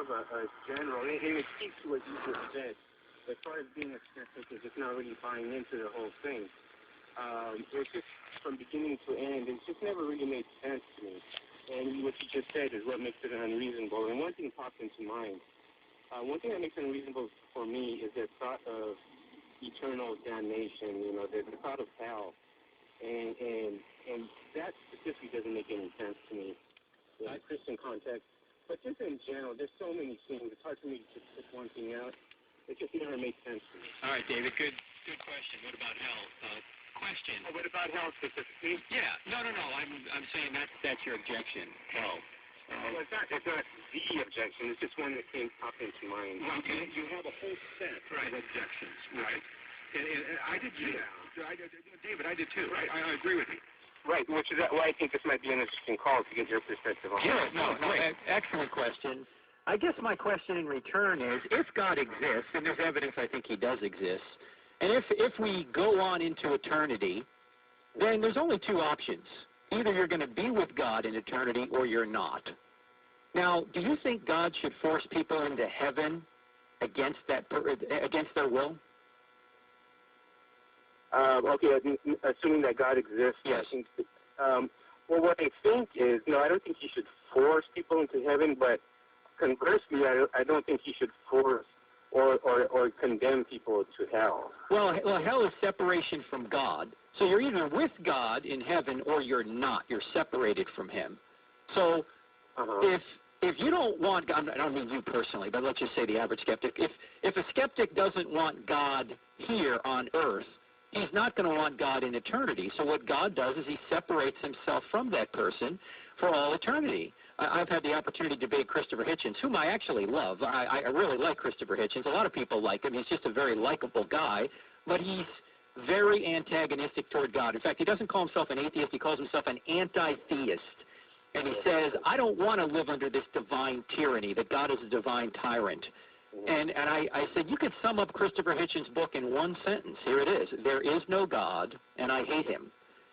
of a general, and it speaks to what you just said. As far as being a skeptic is just not really buying into the whole thing. It's just from beginning to end, it's just never really made sense to me. And what you just said is what makes it unreasonable. And one thing popped into mind. One thing that makes it unreasonable for me is the thought of eternal damnation, you know, the thought of hell. And that specifically doesn't make any sense to me in a Christian context. But just in general, there's so many things. It's hard for me to just pick one thing out. It just never makes sense to me. All right, David, good question. What about hell? Question. What about hell specifically? Yeah, no. I'm saying that's your objection. Hell. Well, it's not the objection. It's just one that came up into mind. Well, you have a whole set of objections, right? And I did too. Yeah. David, I did too. Right. I agree with you. Right, which is why I think this might be an interesting call to get your perspective on. Yeah, no, excellent question. I guess my question in return is, if God exists, and there's evidence I think he does exist, and if we go on into eternity, then there's only two options. Either you're going to be with God in eternity or you're not. Now, do you think God should force people into heaven against their will? Okay, assuming that God exists, yes. I think well, what I think is, no, I don't think he should force people into heaven, but conversely, I don't think he should force or condemn people to hell. Well, hell is separation from God. So you're either with God in heaven or you're not. You're separated from him. So if you don't want God, I don't mean you personally, but let's just say the average skeptic, if a skeptic doesn't want God here on earth, he's not going to want God in eternity. So what God does is he separates himself from that person for all eternity. I've had the opportunity to debate Christopher Hitchens, whom I actually love. I really like Christopher Hitchens. A lot of people like him. He's just a very likable guy, but he's very antagonistic toward God. In fact, he doesn't call himself an atheist. He calls himself an anti-theist. And he says, I don't want to live under this divine tyranny, that God is a divine tyrant. And I said, you could sum up Christopher Hitchens' book in one sentence. Here it is. There is no God, and I hate him.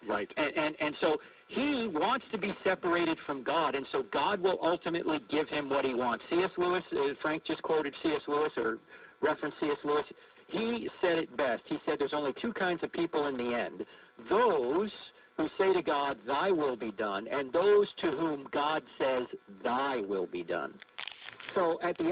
Right. And so he wants to be separated from God, and so God will ultimately give him what he wants. C.S. Lewis, Frank just quoted C.S. Lewis or referenced C.S. Lewis. He said it best. He said there's only two kinds of people in the end. Those who say to God, thy will be done, and those to whom God says, thy will be done. So at the